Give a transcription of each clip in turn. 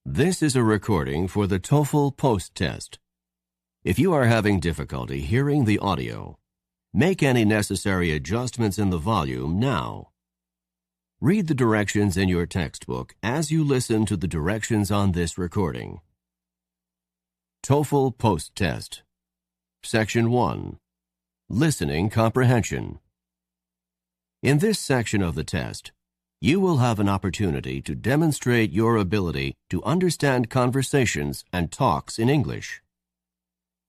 This is a recording for the TOEFL post test. If you are having difficulty hearing the audio, make any necessary adjustments in the volume now. Read the directions in your textbook as you listen to the directions on this recording. TOEFL post test. Section 1. Listening Comprehension. In this section of the test, you will have an opportunity to demonstrate your ability to understand conversations and talks in English.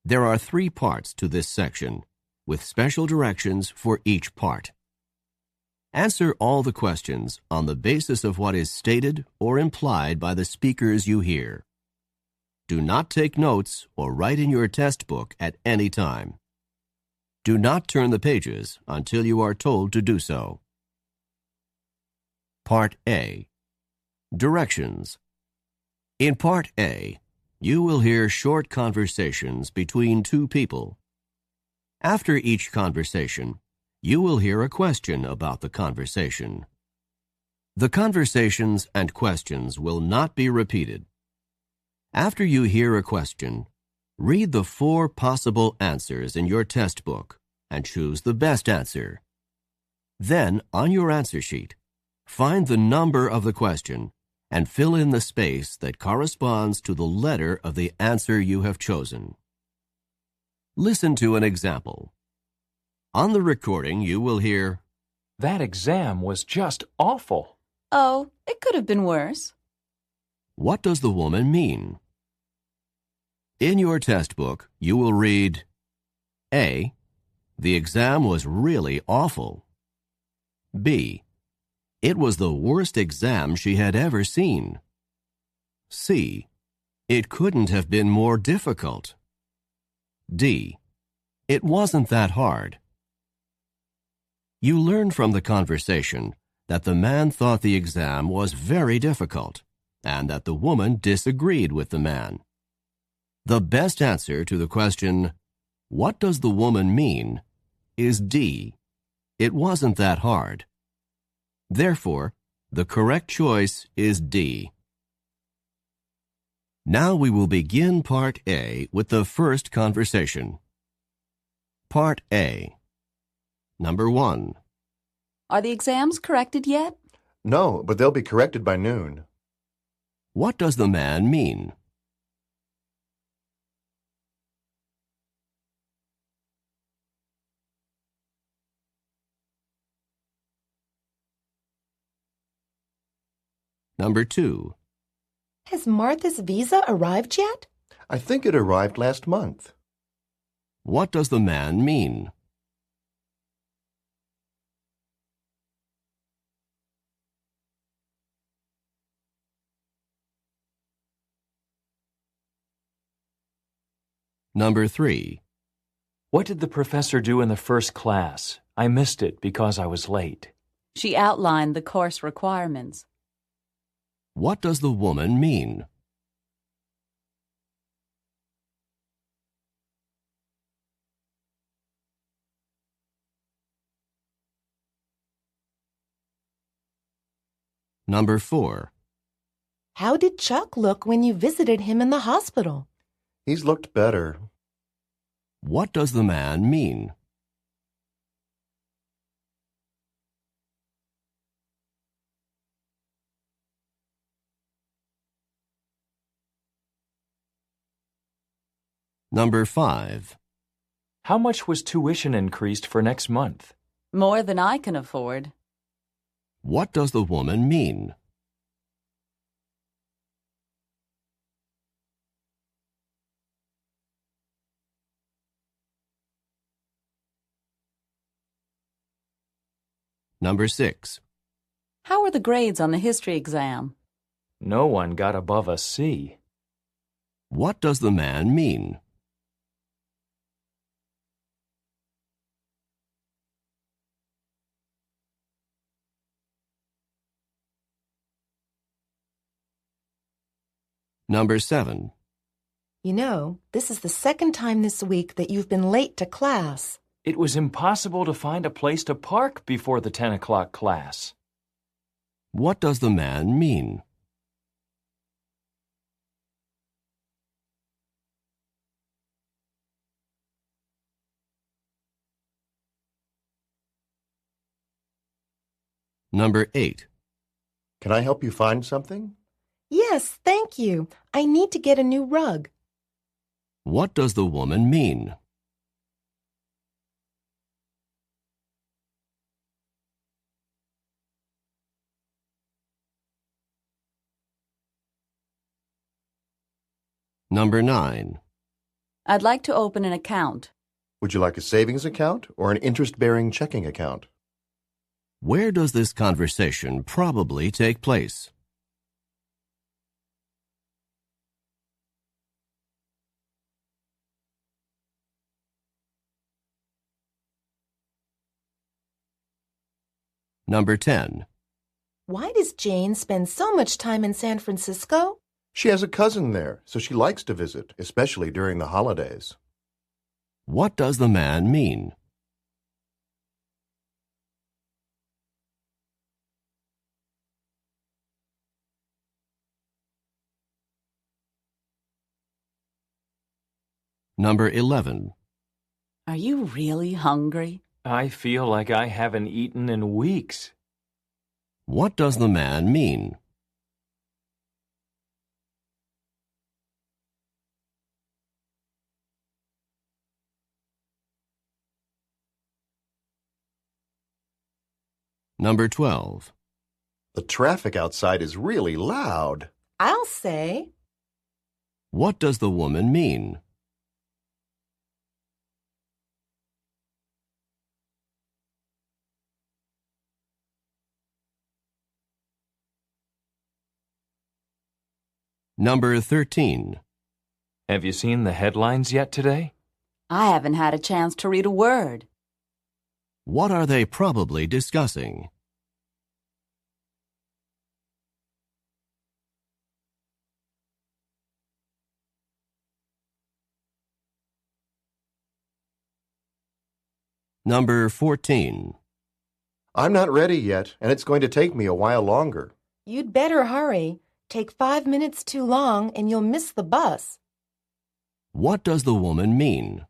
There are 3 parts to this section, with special directions for each part. Answer all the questions on the basis of what is stated or implied by the speakers you hear. Do not take notes or write in your test book at any time. Do not turn the pages until you are told to do so. Part A. Directions. In Part A, you will hear short conversations between 2 people. After each conversation, you will hear a question about the conversation. The conversations and questions will not be repeated. After you hear a question, read the 4 possible answers in your test book and choose the best answer. Then, on your answer sheet, find the number of the question and fill in the space that corresponds to the letter of the answer you have chosen. Listen to an example. On the recording, you will hear, "That exam was just awful." Oh, it could have been worse. What does the woman mean? In your test book, you will read, A. The exam was really awful. B. It was the worst exam she had ever seen. C. It couldn't have been more difficult. D. It wasn't that hard. You learn from the conversation that the man thought the exam was very difficult and that the woman disagreed with the man. The best answer to the question, "What does the woman mean?" is D. It wasn't that hard. Therefore, the correct choice is D. Now we will begin Part A with the first conversation. Part A. Number 1. Are the exams corrected yet? No, but they'll be corrected by noon. What does the man mean? Number 2. Has Martha's visa arrived yet? I think it arrived last month. What does the man mean? Number 3. What did the professor do in the first class? I missed it because I was late. She outlined the course requirements. What does the woman mean? Number 4. How did Chuck look when you visited him in the hospital? He's looked better. What does the man mean? Number 5. How much was tuition increased for next month? More than I can afford. What does the woman mean? Number 6. How are the grades on the history exam? No one got above a C. What does the man mean? Number 7. You know, this is the second time this week that you've been late to class. It was impossible to find a place to park before the 10 o'clock class. What does the man mean? Number 8. Can I help you find something? Yes, thank you. I need to get a new rug. What does the woman mean? Number 9. I'd like to open an account. Would you like a savings account or an interest-bearing checking account? Where does this conversation probably take place? Number 10. Why does Jane spend so much time in San Francisco? She has a cousin there, so she likes to visit, especially during the holidays. What does the man mean? Number 11. Are you really hungry? I feel like I haven't eaten in weeks. What does the man mean? Number 12. The traffic outside is really loud. I'll say. What does the woman mean? Number 13. Have you seen the headlines yet today? I haven't had a chance to read a word. What are they probably discussing? Number 14. I'm not ready yet, and it's going to take me a while longer. You'd better hurry. Take 5 minutes too long and you'll miss the bus. What does the woman mean?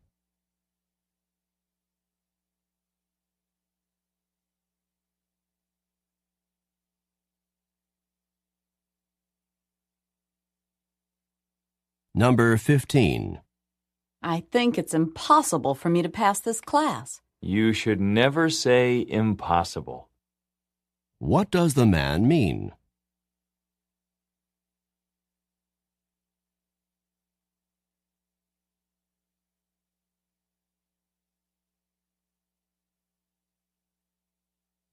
Number 15. I think it's impossible for me to pass this class. You should never say impossible. What does the man mean?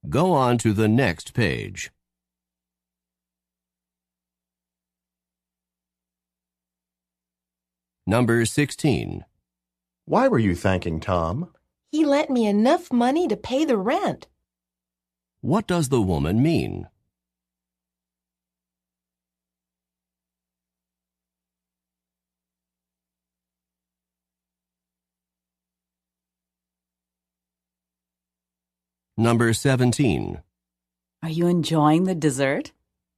Go on to the next page. Number 16. Why were you thanking Tom? He lent me enough money to pay the rent. What does the woman mean? Number 17. Are you enjoying the dessert?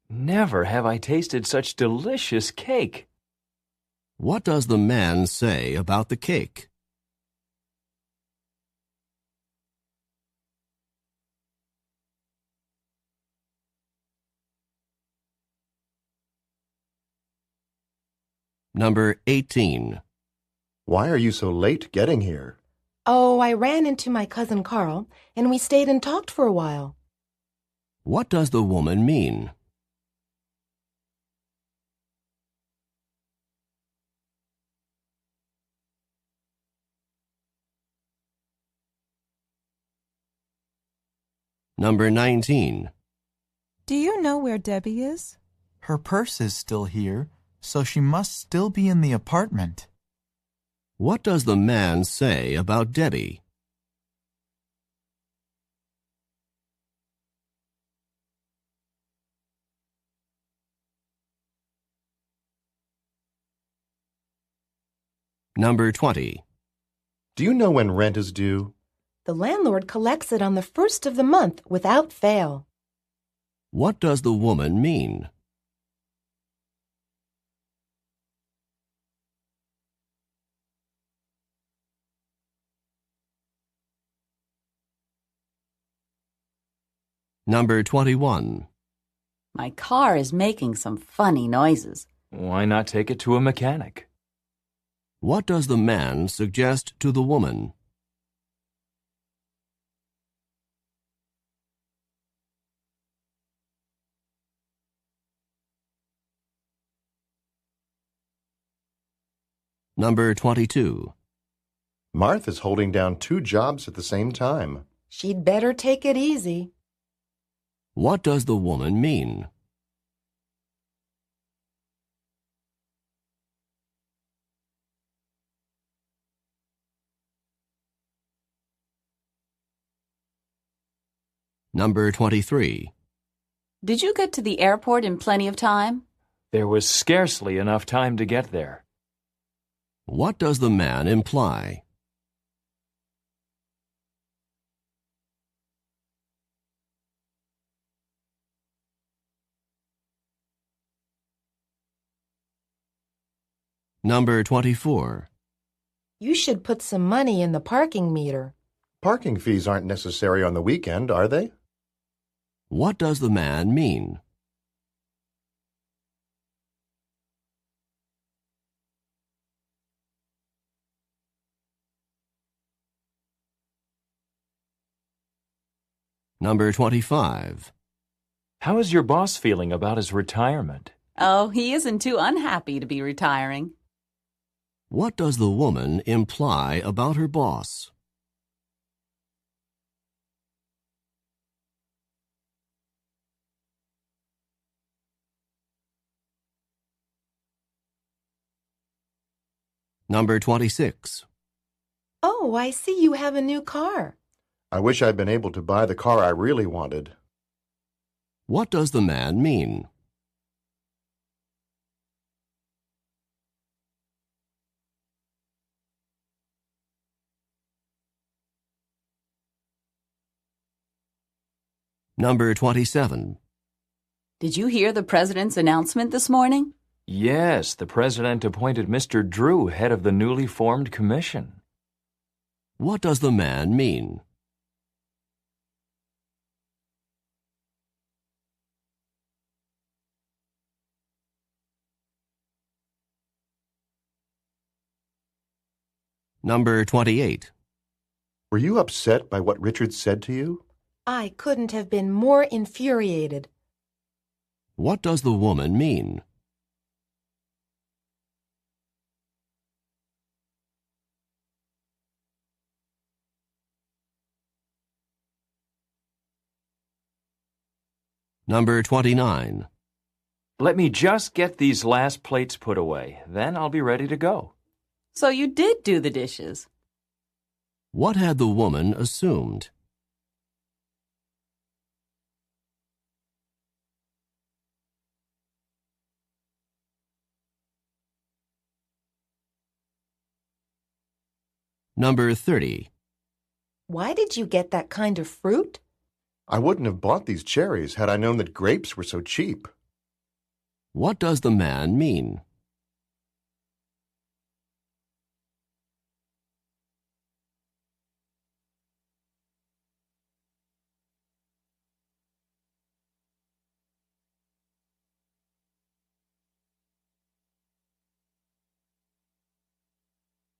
Never have I tasted such delicious cake. What does the man say about the cake? Number 18. Why are you so late getting here? Oh, I ran into my cousin Carl and we stayed and talked for a while. What does the woman mean? Number 19. Do you know where Debbie is? Her purse is still here, so she must still be in the apartment. What does the man say about Debbie? Number 20. Do you know when rent is due? The landlord collects it on the first of the month without fail. What does the woman mean? Number 21. My car is making some funny noises. Why not take it to a mechanic? What does the man suggest to the woman? Number 22. Martha's holding down 2 jobs at the same time. She'd better take it easy. What does the woman mean? Number 23. Did you get to the airport in plenty of time? There was scarcely enough time to get there. What does the man imply? Number 24. You should put some money in the parking meter. Parking fees aren't necessary on the weekend, are they? What does the man mean? Number 25. How is your boss feeling about his retirement? Oh, he isn't too unhappy to be retiring. What does the woman imply about her boss? Number 26. Oh, I see you have a new car. I wish I'd been able to buy the car I really wanted. What does the man mean? Number 27. Did you hear the president's announcement this morning? Yes, the president appointed Mr. Drew head of the newly formed commission. What does the man mean? Number 28. Were you upset by what Richard said to you? I couldn't have been more infuriated. What does the woman mean? Number 29. Let me just get these last plates put away. Then I'll be ready to go. So you did do the dishes. What had the woman assumed? Number 30. Why did you get that kind of fruit? I wouldn't have bought these cherries had I known that grapes were so cheap. What does the man mean?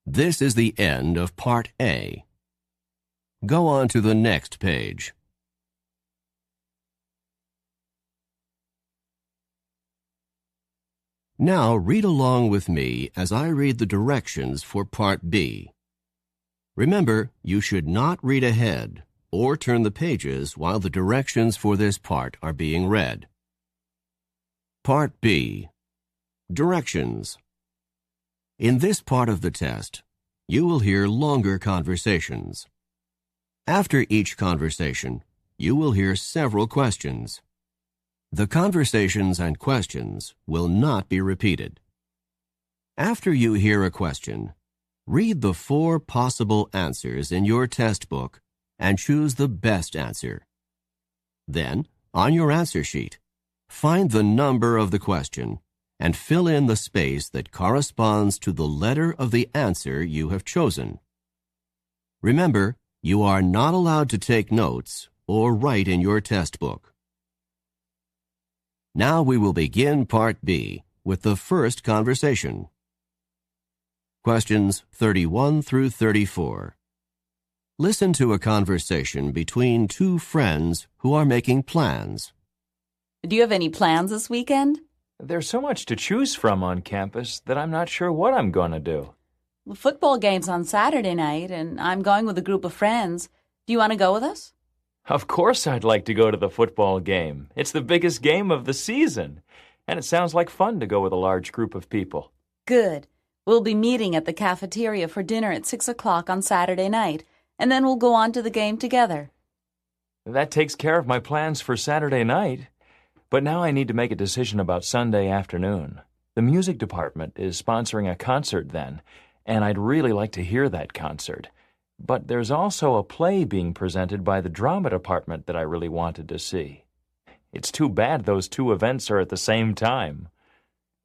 This is the end of Part A. Go on to the next page. Now read along with me as I read the directions for Part B. Remember, you should not read ahead or turn the pages while the directions for this part are being read. Part B. Directions. In this part of the test, you will hear longer conversations. After each conversation, you will hear several questions. The conversations and questions will not be repeated. After you hear a question, read the 4 possible answers in your test book and choose the best answer. Then, on your answer sheet, find the number of the question and fill in the space that corresponds to the letter of the answer you have chosen. Remember, you are not allowed to take notes or write in your test book. Now we will begin Part B with the first conversation. Questions 31 through 34. Listen to a conversation between two friends who are making plans. Do you have any plans this weekend? There's so much to choose from on campus that I'm not sure what I'm going to do. The football game's on Saturday night, and I'm going with a group of friends. Do you want to go with us? Of course I'd like to go to the football game. It's the biggest game of the season, and it sounds like fun to go with a large group of people. Good. We'll be meeting at the cafeteria for dinner at 6 o'clock on Saturday night, and then we'll go on to the game together. That takes care of my plans for Saturday night. But now I need to make a decision about Sunday afternoon. The music department is sponsoring a concert then, and I'd really like to hear that concert. But there's also a play being presented by the drama department that I really wanted to see. It's too bad those two events are at the same time.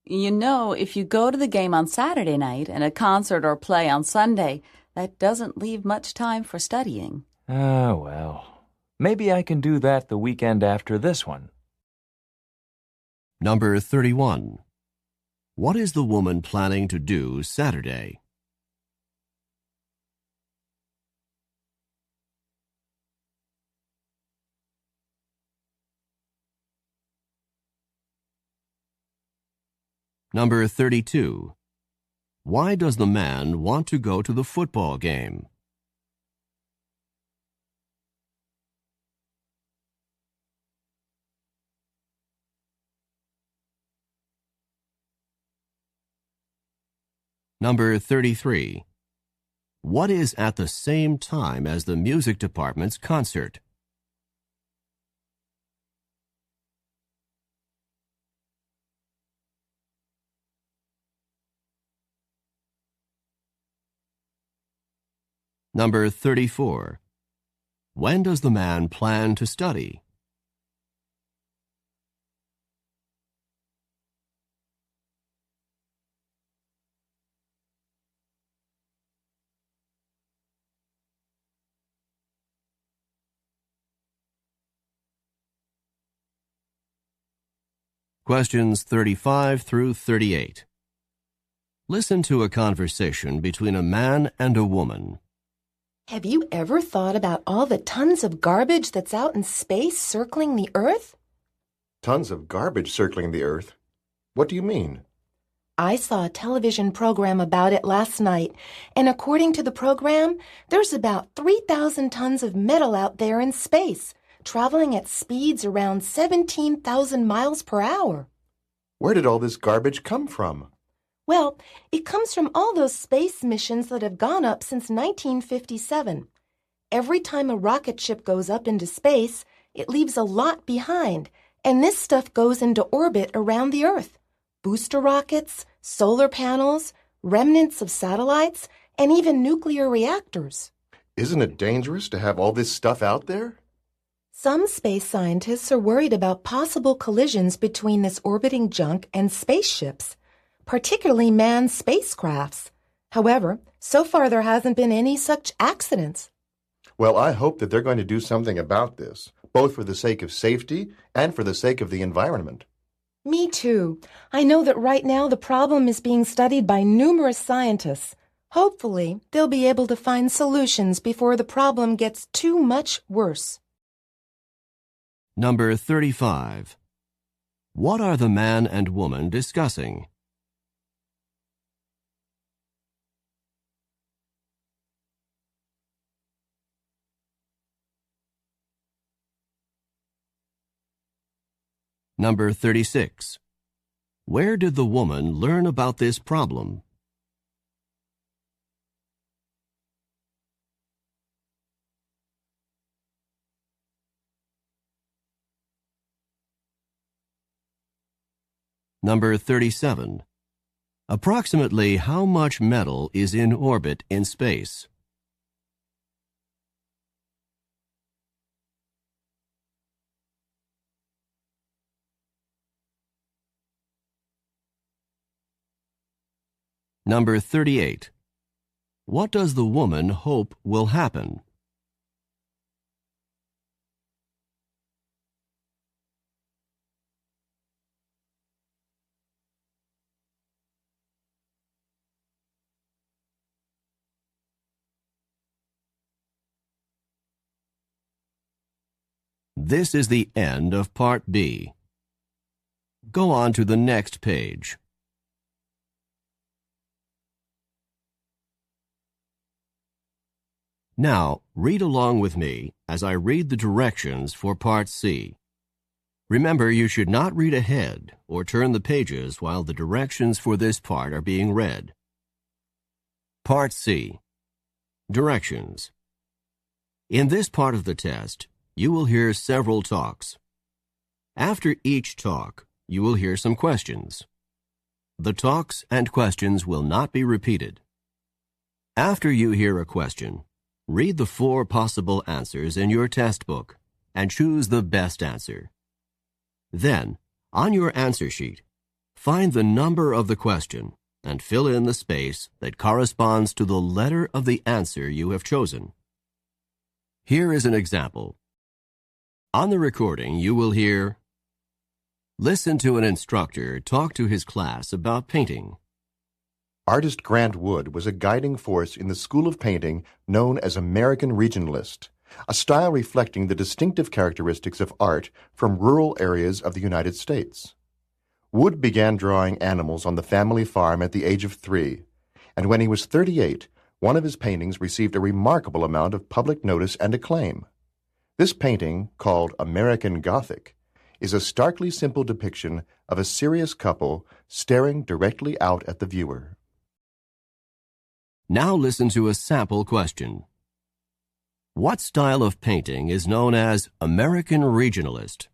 You know, if you go to the game on Saturday night and a concert or play on Sunday, that doesn't leave much time for studying. Ah, well. Maybe I can do that the weekend after this one. Number 31. What is the woman planning to do Saturday? Number 32. Why does the man want to go to the football game? Number 33. What is at the same time as the music department's concert? Number 34. When does the man plan to study? Questions 35 through 38. Listen to a conversation between a man and a woman. Have you ever thought about all the tons of garbage that's out in space circling the Earth? Tons of garbage circling the Earth. What do you mean? I saw a television program about it last night, and according to the program, there's about 3,000 tons of metal out there in space, traveling at speeds around 17,000 miles per hour. Where did all this garbage come from? Well, it comes from all those space missions that have gone up since 1957. Every time a rocket ship goes up into space, it leaves a lot behind, and this stuff goes into orbit around the Earth. Booster rockets, solar panels, remnants of satellites, and even nuclear reactors. Isn't it dangerous to have all this stuff out there? Some space scientists are worried about possible collisions between this orbiting junk and spaceships, particularly manned spacecrafts. However, so far there hasn't been any such accidents. Well, I hope that they're going to do something about this, both for the sake of safety and for the sake of the environment. Me too. I know that right now the problem is being studied by numerous scientists. Hopefully, they'll be able to find solutions before the problem gets too much worse. Number 35. What are the man and woman discussing? Number 36. Where did the woman learn about this problem? Number 37. Approximately how much metal is in orbit in space? Number 38. What does the woman hope will happen? This is the end of Part B. Go on to the next page. Now, read along with me as I read the directions for Part C. Remember, you should not read ahead or turn the pages while the directions for this part are being read. Part C. Directions. In this part of the test, you will hear several talks. After each talk, you will hear some questions. The talks and questions will not be repeated. After you hear a question, read the 4 possible answers in your test book and choose the best answer. Then, on your answer sheet, find the number of the question and fill in the space that corresponds to the letter of the answer you have chosen. Here is an example. On the recording, you will hear, "Listen to an instructor talk to his class about painting." Artist Grant Wood was a guiding force in the school of painting known as American Regionalist, a style reflecting the distinctive characteristics of art from rural areas of the United States. Wood began drawing animals on the family farm at the age of 3, and when he was 38, one of his paintings received a remarkable amount of public notice and acclaim. This painting, called American Gothic, is a starkly simple depiction of a serious couple staring directly out at the viewer. Now listen to a sample question. What style of painting is known as American Regionalist?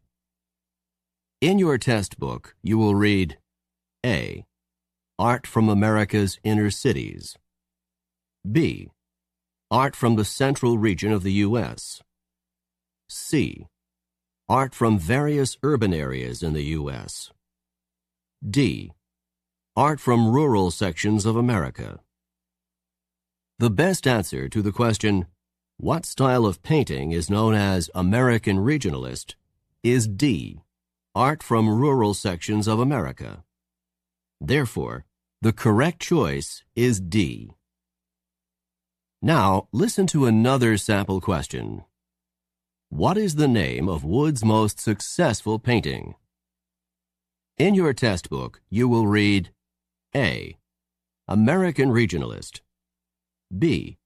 In your test book, you will read A. Art from America's inner cities. B. Art from the central region of the U.S. C. Art from various urban areas in the U.S. D. Art from rural sections of America. The best answer to the question, what style of painting is known as American Regionalist, is D. Art from rural sections of America. Therefore, the correct choice is D. Now, listen to another sample question. What is the name of Wood's most successful painting? In your test book, you will read A. American Regionalist. B.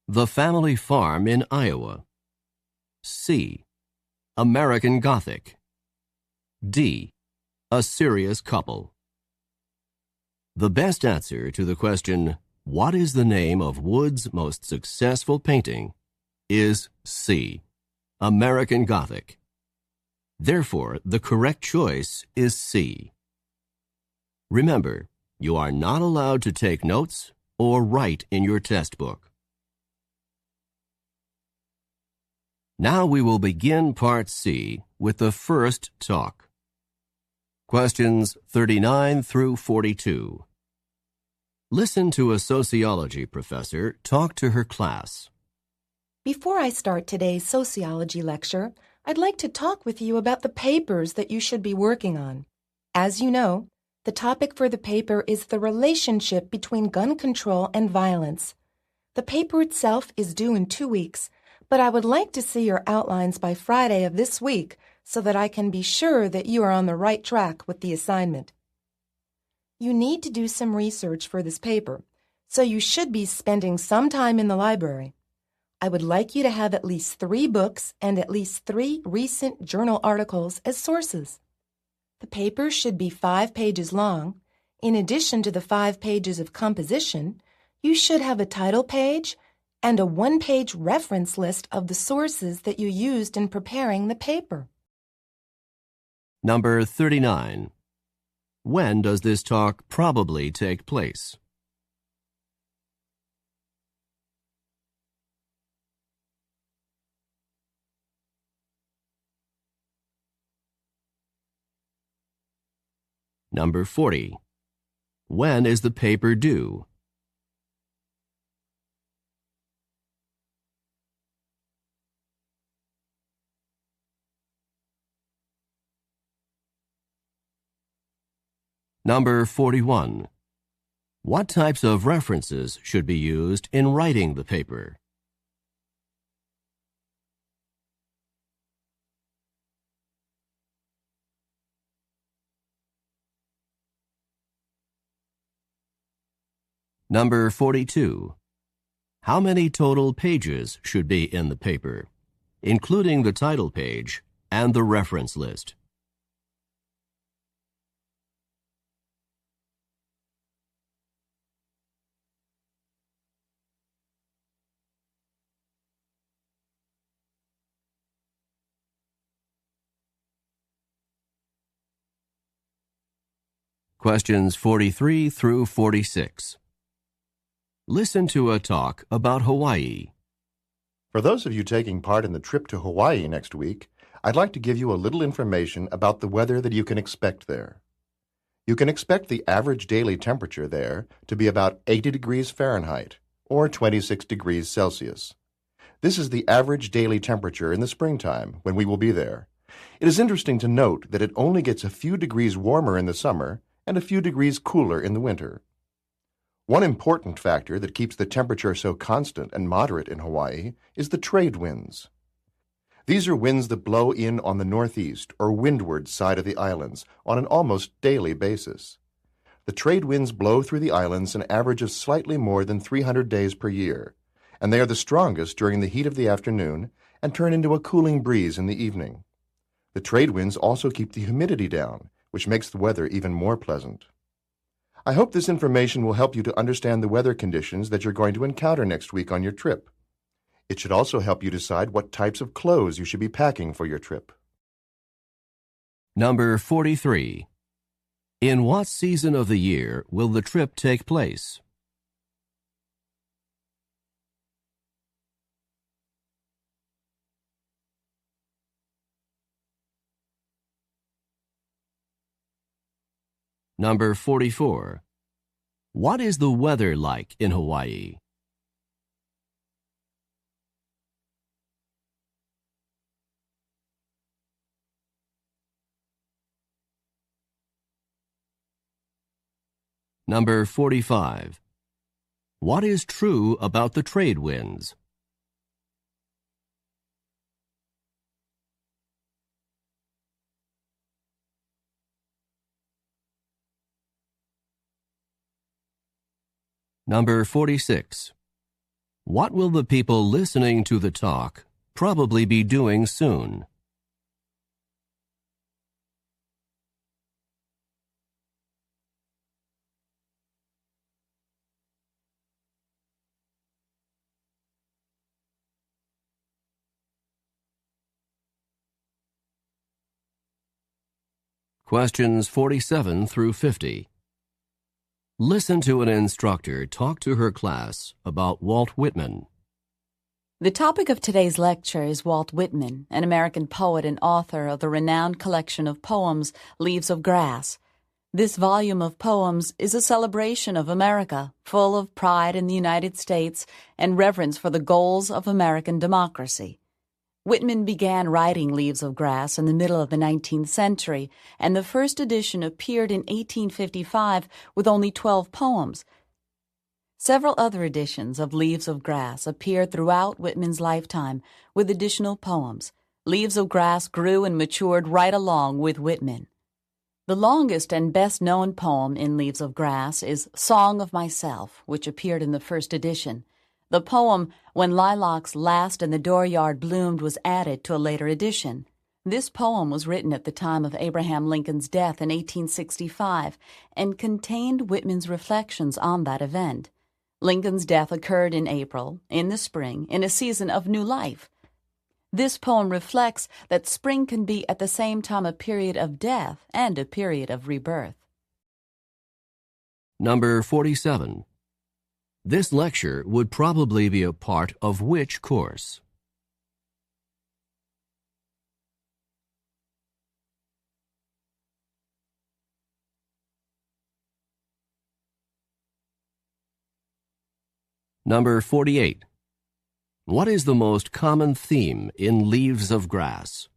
The Family Farm in Iowa. C. American Gothic. D. A Serious Couple. The best answer to the question, what is the name of Wood's most successful painting, is C. American Gothic. Therefore, the correct choice is C. Remember, you are not allowed to take notes or write in your test book. Now we will begin Part C with the first talk. Questions 39 through 42. Listen to a sociology professor talk to her class. Before I start today's sociology lecture, I'd like to talk with you about the papers that you should be working on. As you know, the topic for the paper is the relationship between gun control and violence. The paper itself is due in 2 weeks, but I would like to see your outlines by Friday of this week so that I can be sure that you are on the right track with the assignment. You need to do some research for this paper, so you should be spending some time in the library. I would like you to have at least 3 books and at least 3 recent journal articles as sources. The paper should be 5 pages long. In addition to the 5 pages of composition, you should have a title page and a 1-page reference list of the sources that you used in preparing the paper. Number 39. When does this talk probably take place? Number 40. When is the paper due? Number 41. What types of references should be used in writing the paper? Number 42. How many total pages should be in the paper, including the title page and the reference list? Questions 43 through 46. Listen to a talk about Hawaii. For those of you taking part in the trip to Hawaii next week, I'd like to give you a little information about the weather that you can expect there. You can expect the average daily temperature there to be about 80 degrees Fahrenheit, or 26 degrees Celsius. This is the average daily temperature in the springtime when we will be there. It is interesting to note that it only gets a few degrees warmer in the summer and a few degrees cooler in the winter. One important factor that keeps the temperature so constant and moderate in Hawaii is the trade winds. These are winds that blow in on the northeast or windward side of the islands on an almost daily basis. The trade winds blow through the islands an average of slightly more than 300 days per year, and they are the strongest during the heat of the afternoon and turn into a cooling breeze in the evening. The trade winds also keep the humidity down, which makes the weather even more pleasant. I hope this information will help you to understand the weather conditions that you're going to encounter next week on your trip. It should also help you decide what types of clothes you should be packing for your trip. Number 43. In what season of the year will the trip take place? Number 44. What is the weather like in Hawaii? Number 45. What is true about the trade winds? Number 46. What will the people listening to the talk probably be doing soon? Questions 47 through 50. Listen to an instructor talk to her class about Walt Whitman. The topic of today's lecture is Walt Whitman, an American poet and author of the renowned collection of poems, Leaves of Grass. This volume of poems is a celebration of America, full of pride in the United States and reverence for the goals of American democracy. Whitman began writing Leaves of Grass in the middle of the 19th century, and the first edition appeared in 1855 with only 12 poems. Several other editions of Leaves of Grass appeared throughout Whitman's lifetime with additional poems. Leaves of Grass grew and matured right along with Whitman. The longest and best-known poem in Leaves of Grass is Song of Myself, which appeared in the first edition. The poem, When Lilacs Last in the Dooryard Bloomed, was added to a later edition. This poem was written at the time of Abraham Lincoln's death in 1865 and contained Whitman's reflections on that event. Lincoln's death occurred in April, in the spring, in a season of new life. This poem reflects that spring can be at the same time a period of death and a period of rebirth. Number 47. This lecture would probably be a part of which course? Number 48. What is the most common theme in Leaves of Grass?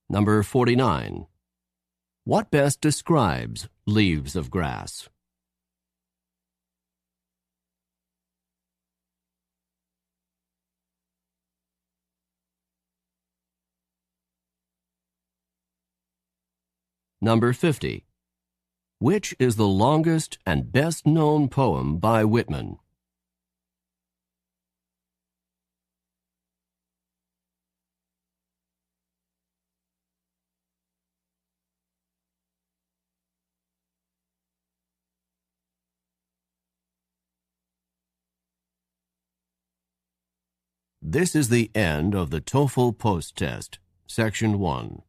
Number 49. What best describes Leaves of Grass? Number 50. Which is the longest and best known poem by Whitman? This is the end of the TOEFL post test, Section 1.